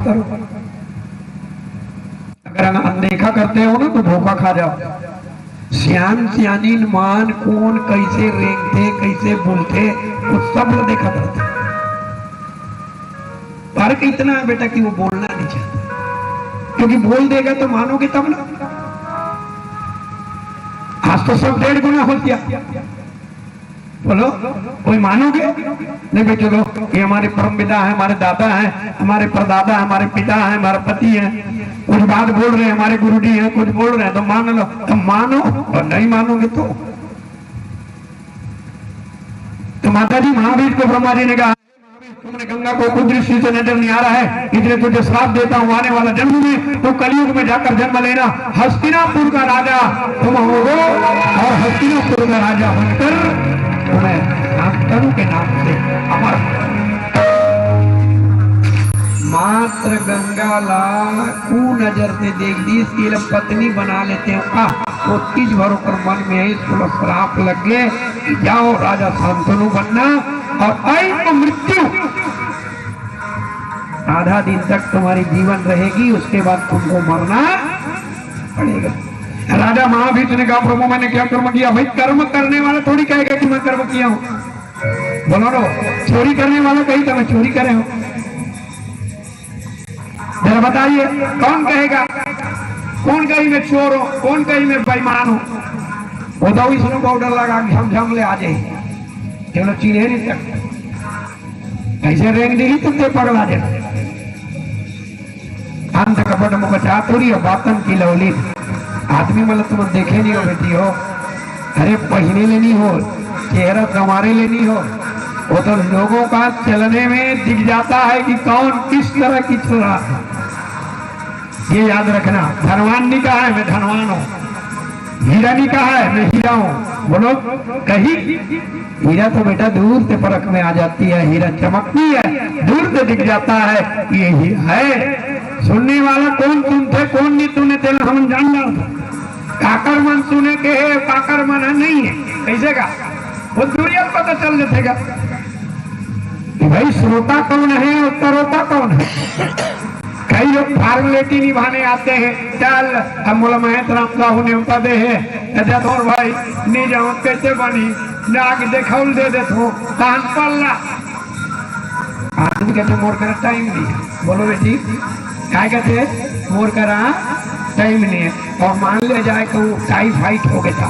करो। अगर अनदेखा करते हो ना तो धोखा खा जाओ। सियान सियानीन मान कौन कैसे रेंगते कैसे बोलते वो सब लोग देखा करते। फर्क इतना है बेटा कि वो बोलना नहीं चाहता, क्योंकि बोल देगा तो मानोगे तब ना। आज तो सब 1.5 गुना हो गया, बोलो कोई मानोगे नहीं भाई। चलो ये हमारे परम पिता है, हमारे दादा है, हमारे परदादा, हमारे पिता है, हमारे पति है, कुछ बात बोल रहे हैं, हमारे गुरुजी हैं, कुछ बोल रहे हैं तो मान लो। तो मानो, और नहीं मानोगे तो माता जी महावीर को ब्रह्मा जी ने कहा तुमने गंगा को कुछ दृष्टि से नजर नहीं आ रहा है, इसलिए तुझे श्राप देता हूँ, आने वाला जन्म में तो कलयुग में जाकर जन्म लेना, हस्तिनापुर का राजा तुम होगे और हस्तिनापुर का राजा बनकर तुम्हें शांतनु के नाम से अमर। मात्र गंगा लाल को नजर से देख दी, इसकी पत्नी बना लेते हैं। वो चीज भरो कर मन में है, इसको श्राप लग गए, जाओ राजा शांतनु बनना और आई तो मृत्यु। आधा दिन तक तुम्हारी जीवन रहेगी, उसके बाद तुमको मरना पड़ेगा। राजा महावीर ने कहा प्रभु मैंने क्या कर्म किया? भाई कर्म करने वाला थोड़ी कहेगा कि मैं कर्म किया हूं। बोलो नो, चोरी करने वाला कहीं तो मैं चोरी करे हूं। जरा बताइए कौन कहेगा? कौन कहीं मैं चोर हूं, कौन कहीं मैं बेईमान हूं? वो तो इसमें पाउडर लगा के झमझम ले आ जाए, चलो चिन्ह नहीं सकते। ऐसे रेंग देगी तुमसे पगला जाए। अंत कपट मुख चातुरी और बातन की लवली। आदमी मतलब तुम देखे नहीं हो बेटी हो, अरे पहने लेनी हो, चेहरा संवारे लेनी हो, वो तो लोगों का चलने में दिख जाता है कि कौन किस तरह की चल रहा है। ये याद रखना, धनवान नहीं कहा है मैं धनवान हूं, हीरा नहीं कहा है मैं हीरा हूं। बोलो कहीं हीरा तो बेटा दूर से परख में आ जाती है, हीरा चमकती है, दूर से दिख जाता है ये ही है। सुनने वाला कौन तुम थे कौन नहीं तूने तेरा हम जान रहा। काकर मन सुने के है, काकर मन है नहीं है, कैसे का वो दुनिया पता चल जाएगा कि भाई श्रोता कौन है और तरोता कौन है। कई लोग फॉर्मेलिटी निभाने आते हैं, चल हम बोला महेंद्र राम साहू ने पदे है और भाई नहीं जाओ कैसे बनी नाग देखौल दे दे तो तान पल्ला। आदमी कहते मोर करा टाइम नहीं है। बोलो बेटी क्या कहते मोर करा टाइम नहीं है। और मान ले जाए तो टाइफाइड हो गया,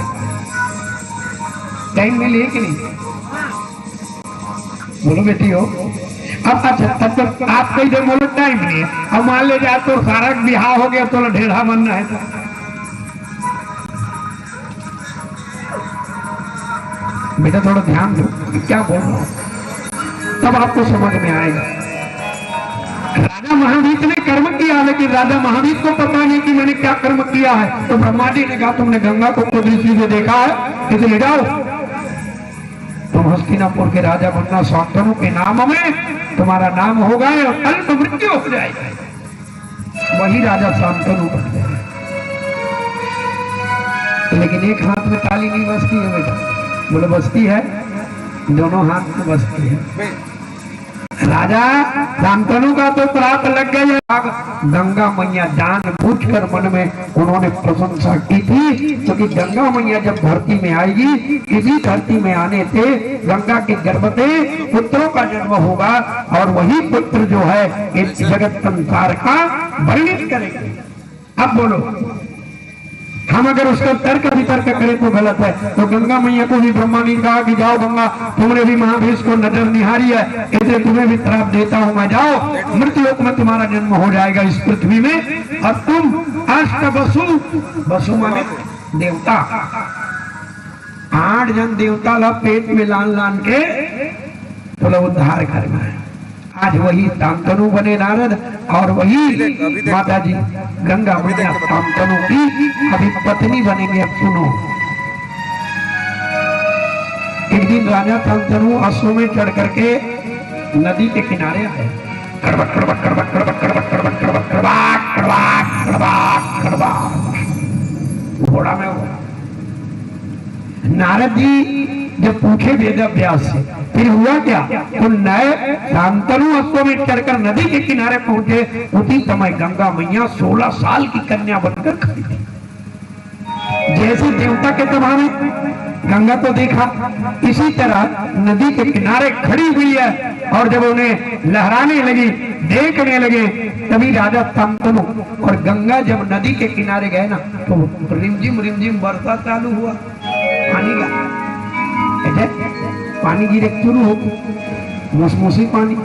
टाइम मिली कि नहीं? बोलो बेटी हो अब अच्छा तब तक आप कहीं दे बोलो टाइम नहीं है। अब मान ले जाए तो सारा बिहार हो गया तो ढेढ़ा बनना है तो बेटा थोड़ा ध्यान दो क्या बोल रहा हूं, तब आपको समझ में आएगा। राजा महावीर ने कर्म किया, लेकिन राजा महावीर को पता नहीं कि मैंने क्या कर्म किया है। तो ब्रह्मा जी ने कहा तुमने गंगा को दृष्टि से देखा है, इसलिए जाओ तुम हस्तिनापुर के राजा बनना, शांतनु के नाम में तुम्हारा नाम होगा और कल तो मृत्यु हो जाएगी। वही राजा शांतनु बन गए। लेकिन एक हाथ में ताली नहीं बजती है बेटा, बोलो बजती है, दोनों हाथ में बजती है। राजा शांतनु का तो प्राप लग गया। गंगा मैया जानबूझकर मन में उन्होंने प्रशंसा की थी, क्योंकि गंगा मैया जब धरती में आएगी, इसी धरती में आने से गंगा के गर्भ से पुत्रों का जन्म होगा और वही पुत्र जो है इस जगत संसार का वर्णित करेंगे। अब बोलो हम अगर उसका तर्क वितर्क करें तो गलत है। तो गंगा मैया को भी ब्रह्मा ने कहा कि जाओ गंगा तुमने भी महावीर को नजर निहारी है, इसलिए तुम्हें भी श्राप देता हूं मैं, जाओ मृत्युलोक में तुम्हारा जन्म हो जाएगा इस पृथ्वी में और तुम अष्ट वसु, वसु माने देवता, 8 जन देवता ला पेट में लान लान के बोला उद्धार करना है। आज वही शांतनु बने नारद और वही माता जी गंगा मैया शांतनु की अभी पत्नी बनेंगे। अब सुनो, एक दिन राजा शांतनु अश्व में चढ़ करके नदी के किनारे आए। कड़बक कड़बक कड़बक कड़बक कड़बक कड़बक कड़बक कड़बक कड़बक कड़बक कड़बक घोड़ा में हो। नारद जी जब पूछे वेद व्यास से, फिर फिर हुआ क्या, तो नए शांतनु अश्वमेध चढ़कर नदी के किनारे पहुंचे। उसी समय गंगा मैया 16 साल की कन्या बनकर खड़ी थी। जैसे देवता के सभा में गंगा को देखा, इसी तरह नदी के किनारे खड़ी हुई है। और जब उन्हें लहराने लगी, देखने लगे, तभी राजा शांतनु और गंगा जब नदी के किनारे गए ना, तो रिमझिम वर्षा चालू हुआ। पानी का पानी गिरे शुरू हो, मौसमोसी पानी।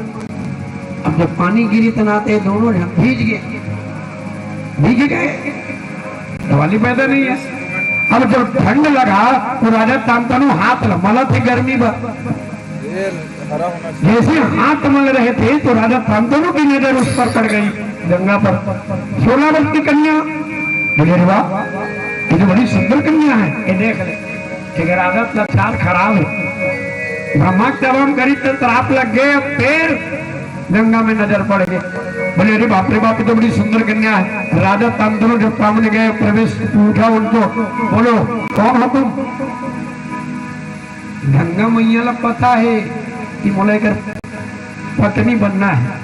अब जब पानी गिरी तनाते दोनों भीग गए, दिवाली पैदा नहीं है। अब जब ठंड लगा तो राजा शांतनु हाथ मला थे, गर्मी जैसे हाथ मल रहे थे तो राजा शांतनु की नजर उस पर पड़ गई, गंगा पर। 16 वर्ष की कन्या, बोले वाह, ये तो बड़ी सुंदर कन्या है, ये देख ले। अगर आदत लक्षण खराब है, ब्रह्मा जब हम करी तो श्राप लग गए, फिर गंगा में नजर पड़ गए। बोले अरे बाप रे बाप, तो बड़ी सुंदर कन्या है। राजा शांतनु जब सामने गए, प्रवेश पूछा उनको, बोलो कौन हो तुम? गंगा मैया ला पता है कि मोले कर पत्नी बनना है,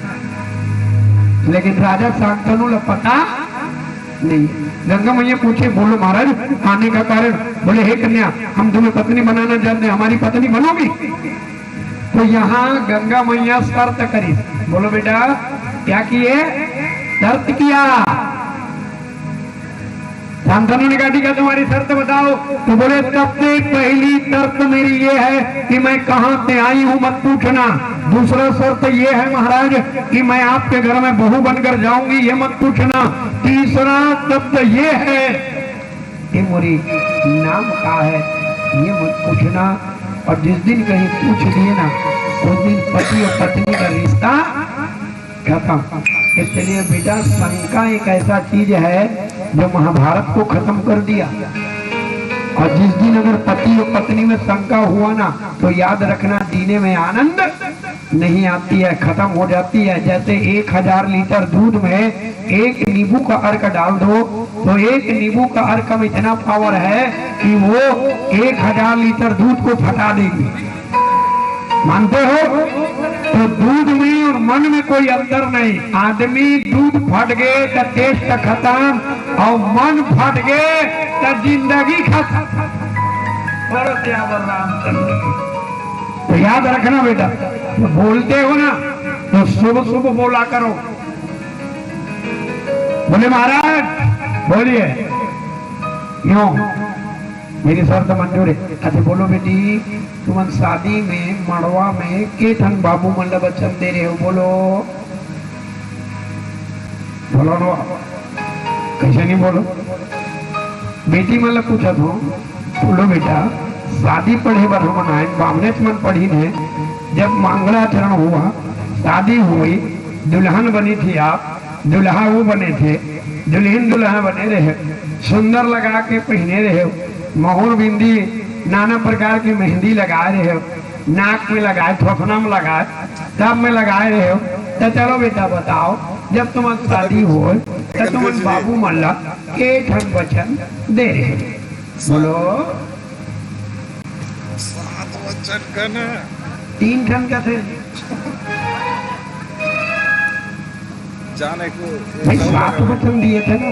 लेकिन राजा शांतनु ला पता नहीं। गंगा मैया पूछे, बोलो महाराज आने का कारण? बोले हे कन्या, हम तुम्हें पत्नी बनाना चाहते हैं, हमारी पत्नी बनोगी? तो यहाँ गंगा मैया शर्त करी। बोलो बेटा क्या किए? शर्त किया। शांतनु ने कहा ठीक है तुम्हारी शर्त बताओ। तो बोले सबसे पहली शर्त मेरी ये है कि मैं कहाँ से आई हूँ मत पूछना। दूसरा शर्त ये है महाराज कि मैं आपके घर में बहू बनकर जाऊंगी, ये मत पूछना। तीसरा शर्त ये है कि मेरी नाम क्या है, ये मत पूछना। और जिस दिन कहीं पूछ लिए ना, उस दिन पति और पत्नी का रिश्ता खत्म। इसलिए बेटा शंका एक ऐसा चीज है जो महाभारत को खत्म कर दिया। और जिस दिन अगर पति और पत्नी में शंका हुआ ना, तो याद रखना जीने में आनंद नहीं आती है, खत्म हो जाती है। जैसे 1000 लीटर दूध में एक नींबू का अर्क डाल दो, तो एक नींबू का अर्क में इतना पावर है कि वो 1000 लीटर दूध को फटा देगी। मानते हो? तो दूध में और मन में कोई अंतर नहीं। आदमी दूध फट गए तो टेस्ट खत्म, और मन फट गए तो जिंदगी खत्म। तो याद रखना बेटा, तो बोलते हो ना तो शुभ शुभ बोला करो। बोले महाराज बोलिए, क्यों मेरी शर्त मंजूर है? अच्छा बोलो बेटी, तुम शादी में मड़वा में के ठन बाबू मन वचन दे रहे हो? बोलो बोलो नो, कैसे नहीं बोलो? बेटी मतलब पूछा तो बोलो बेटा, शादी पढ़े बर हम आए, बामने मन पढ़ी ने, जब मंगलाचरण हुआ, शादी हुई, दुल्हन बनी थी आप, दुल्हा वो बने थे, दुल्हन दुल्हा बने रहे, सुंदर लगा के पहने रहे, मोहर बिंदी नाना प्रकार की मेहंदी लगाए रहे हो, नाक में लगाए, थोथना में लगाए, सब में लगाए रहे हो। तो चलो बेटा बताओ, जब तुम्हारी शादी हो तो तुम बाबू मल्ला के ठन वचन दे रहे? बोलो 7 वचन का ना, 3 ठन का थे जाने को भाई, 7 वचन दिए थे ना।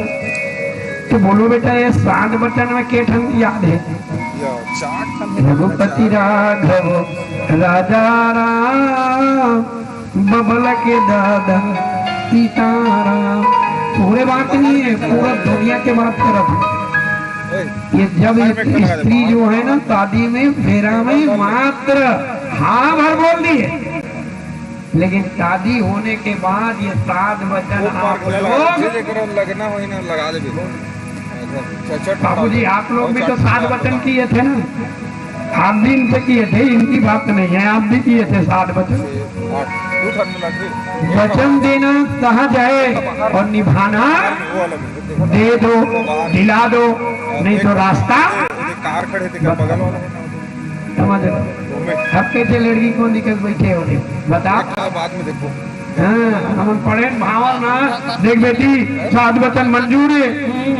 तो बोलो बेटा ये 7 वचन में के ठन याद है? रघुपति राघव राजा राम, बबल के दादा सीताराम। पूरे बात नहीं है, पूरा दुनिया के बात कर रहा था। ये जब स्त्री जो है ना शादी में फेरा में मात्र हाँ भर बोल दी है, लेकिन शादी होने के बाद ये 7 वचन आप लोग लगना हो ना लगा दे। बाबूजी आप लोग भी तो 7 वचन किए थे ना, आप भी इनसे किए थे, इनकी बात नहीं है, आप भी किए थे 7 वचन। वचन देना सहज है और निभाना दे दो, दिला दो, नहीं तो रास्ता समझ लो। अब कैसे लड़की को दिक्कत बैठे हो रहे बताओ, बाद में देखो। हाँ हम पढ़े भावर ना, देख बेटी 7 वचन मंजूर है,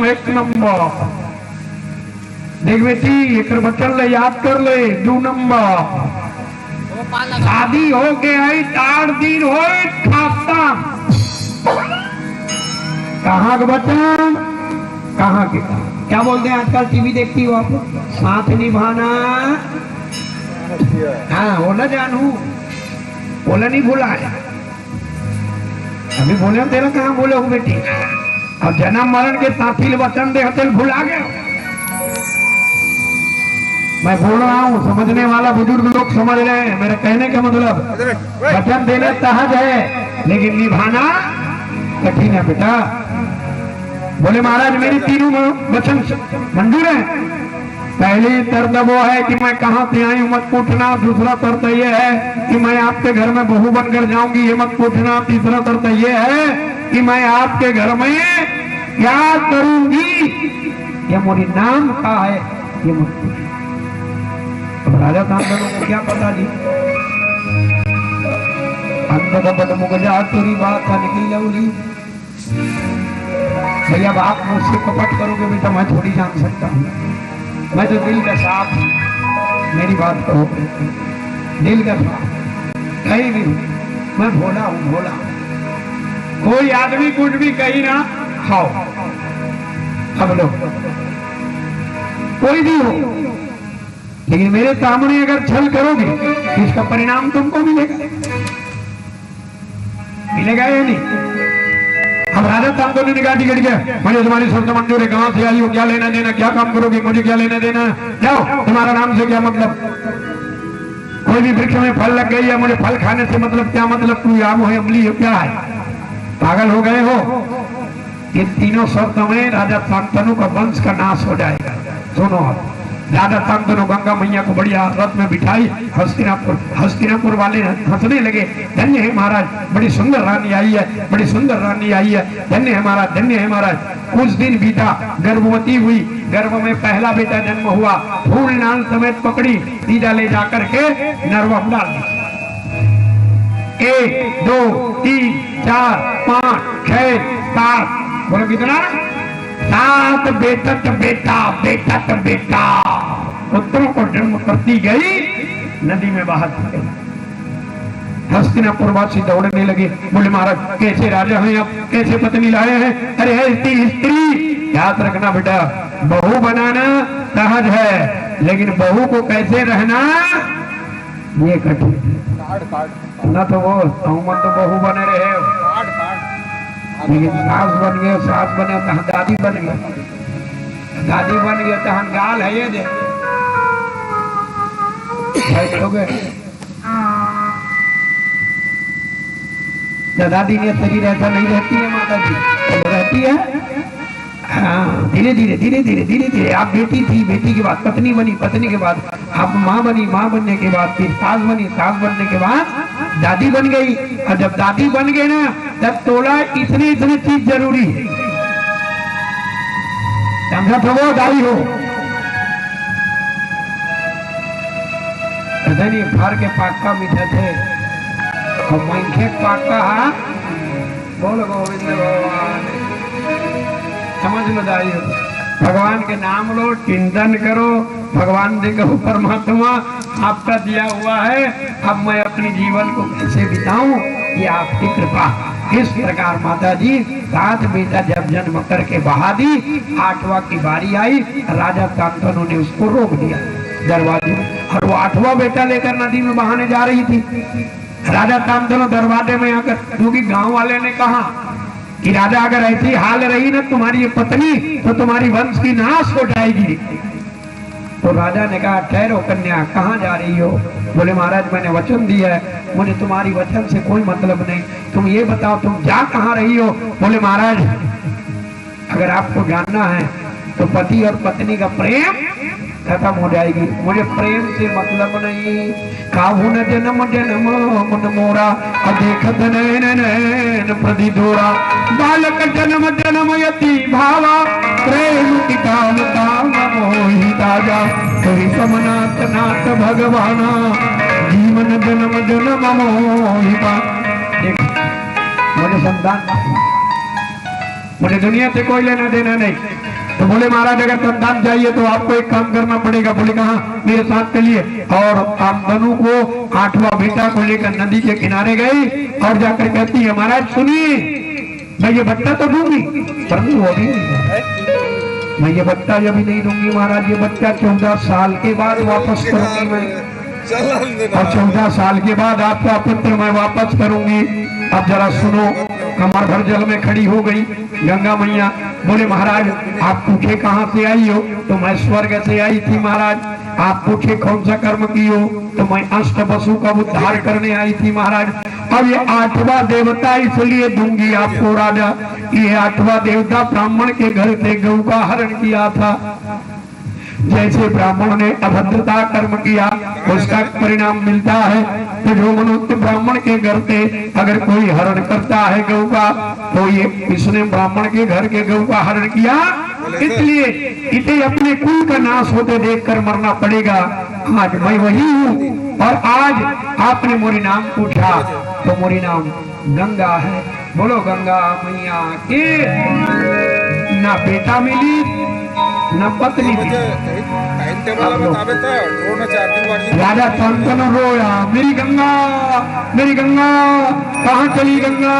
1 नंबर। देख बेटी एक वचन ले याद कर ले, 2 नंबर। शादी हो के आई 4 दिन हो खाता कहाँ के बच्चा कहाँ के क्या बोलते हैं आजकल टीवी देखती हो आप साथ निभाना हाँ बोला जानू बोला नहीं भूला है अभी बोले तेरा कहाँ बोले हो बेटी और जन्म मरण के साथी वचन दे हते भुला गए मैं बोल रहा हूँ समझने वाला बुजुर्ग लोग समझ रहे हैं मेरे कहने का मतलब वचन देना सहज है लेकिन निभाना कठिन है बेटा बोले महाराज मेरी तीनों वचन मंजूर है पहली शर्त वो है कि मैं कहाँ से आई हूँ मत पूछना दूसरा शर्त ये है कि मैं आपके घर में बहू बनकर जाऊंगी ये मत पूछना तीसरा शर्त ये है कि मैं आपके घर में क्या करूंगी ये मेरी नाम का है ये मत पूछना अब राजा सांसदों को क्या पता जी अंत मुगजा तेरी बात निकली लवली भैया आप मुझसे कपट करोगे बेटा मैं थोड़ी जान सकता हूँ मैं तो दिल का साफ मेरी बात कहो दिल का साफ कहीं भी मैं भोला हूँ भोला कोई आदमी कुछ भी कही ना खाओ अब लो कोई भी हो लेकिन मेरे सामने अगर छल करोगे इसका परिणाम तुमको मिलेगा मिलेगा या नहीं अब राजा सांसदों ने निकाह टिकट गया मुझे तुम्हारी शर्त मंजूर है कहाँ से आई हो क्या लेना देना क्या काम करोगी मुझे क्या लेना देना जाओ तुम्हारा नाम से क्या मतलब कोई भी वृक्ष में फल लग गई है मुझे फल खाने से मतलब क्या मतलब तू आम हो अमली हो क्या है पागल हो गए हो इन तीनों शर्तों में राजा सांसदों का वंश का नाश हो जाएगा सुनो आप राजा सांसदों गंगा मैया को बढ़िया रथ में बिठाई हस्तिनापुर वाले हंसने लगे धन्य है महाराज बड़ी सुंदर रानी आई है बड़ी सुंदर रानी आई है धन्य है महाराज धन्य है महाराज कुछ दिन बीता गर्भवती हुई गर्भ में पहला बेटा जन्म हुआ फूल नाल समेत पकड़ी सीधा ले जाकर के नरवा डाल दी 1 2 3 4 5 6 7 बोलो कितना 7 बेटा बेटा बेटा पुत्रों को जन्म करती गई नदी में बहा गई हस्तिनापुर वासी दौड़ने लगे बोले महाराज कैसे राजा हैं आप कैसे पत्नी लाए हैं अरे है स्त्री याद रखना बेटा बहू बनाना सहज है लेकिन बहू को कैसे रहना ये कठिन न तो वो मन तो बहू बने रहे लेकिन सास बन गए सास बने तो दादी बन गए तो हम गाल है ये दे दादी ने शरीर ऐसा नहीं रहती है माता जी तो रहती है हाँ धीरे धीरे आप बेटी थी बेटी के बाद पत्नी बनी पत्नी के बाद आप माँ बनी माँ बनने के बाद फिर सास बनी सास बनने के बाद दादी बन गई और जब दादी बन गई ना तब तोला इतने चीज जरूरी है समझा तो वो दाई हो नहीं भर के पाका मीठा थे और मंखे पाका बोल गोविंद भगवान समझ लो दाई हो भगवान के नाम लो चिंतन करो भगवान देखो परमात्मा आपका दिया हुआ है अब मैं अपने जीवन को कैसे बिताऊं ये आपकी कृपा इस प्रकार माता जी 7 बेटा जब जन्म करके बहा दी 8वां की बारी आई राजा सांसदों ने उसको रोक दिया दरवाजे और वो 8वां बेटा लेकर नदी में बहाने जा रही थी राजा सांसदों दरवाजे में आकर क्योंकि गांव वाले ने कहा कि राजा अगर ऐसी हाल रही ना तुम्हारी ये पत्नी तो तुम्हारी वंश की नाश हो जाएगी तो राजा ने कहा ठहरो कन्या कहाँ जा रही हो बोले महाराज मैंने वचन दिया है मुझे तुम्हारी वचन से कोई मतलब नहीं तुम ये बताओ तुम जा कहाँ रही हो बोले महाराज अगर आपको जानना है तो पति और पत्नी का प्रेम खत्म हो जाएगी मुझे प्रेम से मतलब नहीं काहू न जन्म जन्म मन मोरा देखत नैन नैन प्रति दोरा बालक जन्म जन्म यति भावा प्रेम की काम काम मोहि ताजा कवि समनाथ नाथ भगवाना जीवन जन्म जन्म मोहि देख मुझे संतान मुझे दुनिया से कोई लेना देना नहीं तो बोले महाराज अगर संतान चाहिए तो आपको एक काम करना पड़ेगा। बोले कहाँ? मेरे साथ चलिए। और आप बनु को 8वां बेटा को लेकर नदी के किनारे गई और जाकर कहती है महाराज सुनिए, मैं ये बच्चा तो दूंगी, परंतु वो भी नहीं, मैं ये बच्चा अभी नहीं दूंगी महाराज, ये बच्चा 14 साल के बाद वापस करूंगी मैं, और 14 साल के बाद आपका पुत्र मैं वापस करूंगी। अब जरा सुनो, कमर भर जल में खड़ी हो गई गंगा मैया। बोले महाराज आप पूछे कहाँ से आई हो? तो मैं स्वर्ग से आई थी महाराज। आप पूछे कौन सा कर्म की हो? तो मैं अष्ट वसु का उद्धार करने आई थी महाराज। अब ये 8वां देवता इसलिए दूंगी आपको राजा, ये 8वां देवता ब्राह्मण के घर से गौ का हरण किया था। जैसे ब्राह्मण ने अभद्रता कर्म किया उसका परिणाम मिलता है। तो जो मनुष्य ब्राह्मण के घर से अगर कोई हरण करता है गौ का, तो ये इसने ब्राह्मण के घर के गौ का हरण किया, इसलिए इसे अपने कुल का नाश होते देखकर मरना पड़ेगा। आज मैं वही हूँ और आज आपने मोरी नाम पूछा तो मोरी नाम गंगा है। बोलो गंगा मैया के। ना बेटा मिली न पत्नी राजा तन रोया, मेरी गंगा कहाँ चली गंगा।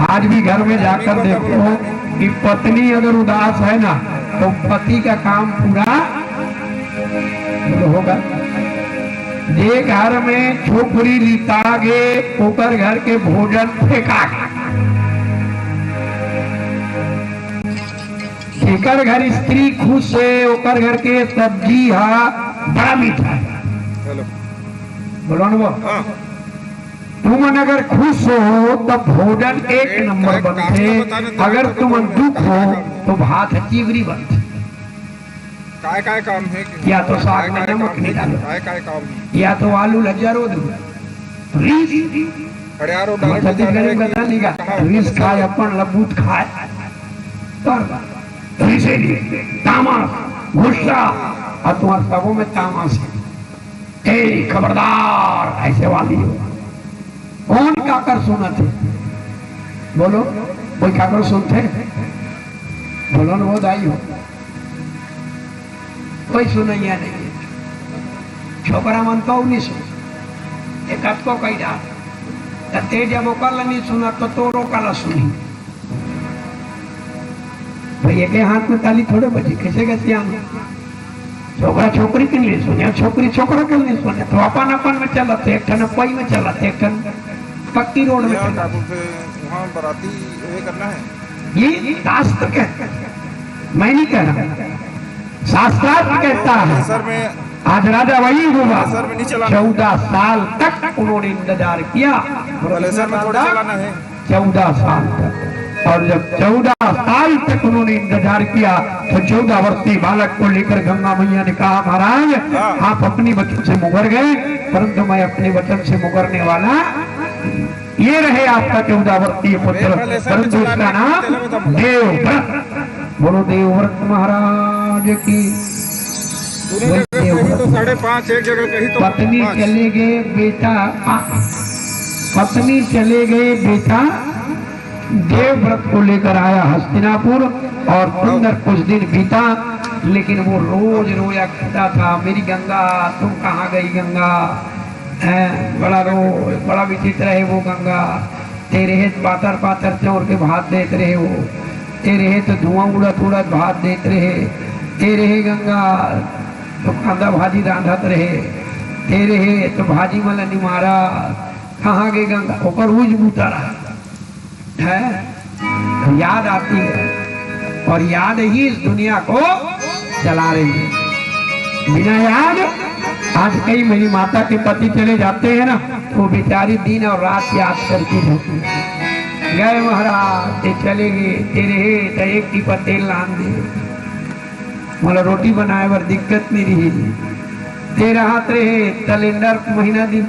आज भी घर में जाकर देखो कि पत्नी अगर उदास है ना तो पति का काम पूरा होगा। जे घर में छोकरी लितागे ओकर घर के भोजन फेंका, एकर घर स्त्री खुश है ओकर घर के सब्जी बड़ा मीठा है। बोलो ना, तुम अगर खुश हो तो भोजन एक नंबर बनते, अगर तुम दुख हो तो भात चिवरी बनते। काय काम है? या तो साग में नमक नहीं डालो, काय काम, या तो आलू लज्जारो दो, रीस खाए अपन लबूत खाए, तामस गुस्सा, और तुम्हारे सबों में तामस है। खबरदार ऐसे वाली हो। कौन काकर सुना थे? बोलो कोई काकर सुनते? बोलो ना, वो दाई हो कोई सुनैया नहीं है। छोकरा मन तो नहीं सुन, एक को कही डाल ते जब ओकर नहीं सुना तो तोरो कला सुनी। भैया के हाथ में ताली थोड़े बजी, कैसे कैसे आना? छोकरा छोकरी के लिए सुने, छोकरी छोकरा के लिए सुने, तो अपन अपन में चलते, एक ठन पई में चलते, एक ठन पक्की रोड में चलते। वहाँ बराती ये करना है, ये शास्त्र कहता है, मैं नहीं कह रहा, शास्त्रार्थ कहता है। सर में आज राजा वही हुआ, सर में नहीं चलाना, 14 साल तक उन्होंने इंतजार किया। सर में थोड़ा चलाना है 14 साल तक। और जब 14 साल तक उन्होंने इंतजार किया तो 14 वर्षीय बालक को लेकर गंगा मैया ने कहा महाराज आप अपनी वचन से मुकर गए, परंतु मैं अपने वचन से मुकरने वाला, ये रहे आपका 14 वर्षीय पुत्र, परंतु उसका नाम देवव्रत। बोलो देवव्रत महाराज की। तो 5.5 एक जगह कही तो पत्नी चले गए बेटा, पत्नी चले गए बेटा देवव्रत को लेकर आया हस्तिनापुर, और सुंदर कुछ दिन बीता, लेकिन वो रोज रोया करता था, मेरी गंगा तुम कहाँ गई गंगा। बड़ा बड़ा विचित्र है वो गंगा, तेरे है पातर पातर चोर के भात देते रहे वो, तेरे है तो धुआं उड़त उड़त भात देते रहे, तेरे है गंगा तो कांदा भाजी रांधत रहे, तेरे है तो भाजी मला नहीं मारा, कहाँ गई गंगा। ऊपर उज बूता रहा है, तो याद आती है, और याद ही इस दुनिया को चला रही है। बिना याद आज कई मेरी माता के पति चले जाते हैं ना, तो बेचारी दिन और रात याद करती रहती है। गए महाराज ते चले गए, तेरे तो एक टीपा तेल लान दे, मला रोटी बनाए बर दिक्कत नहीं रही, तेरा हाथ रहे सिलेंडर महीना दिन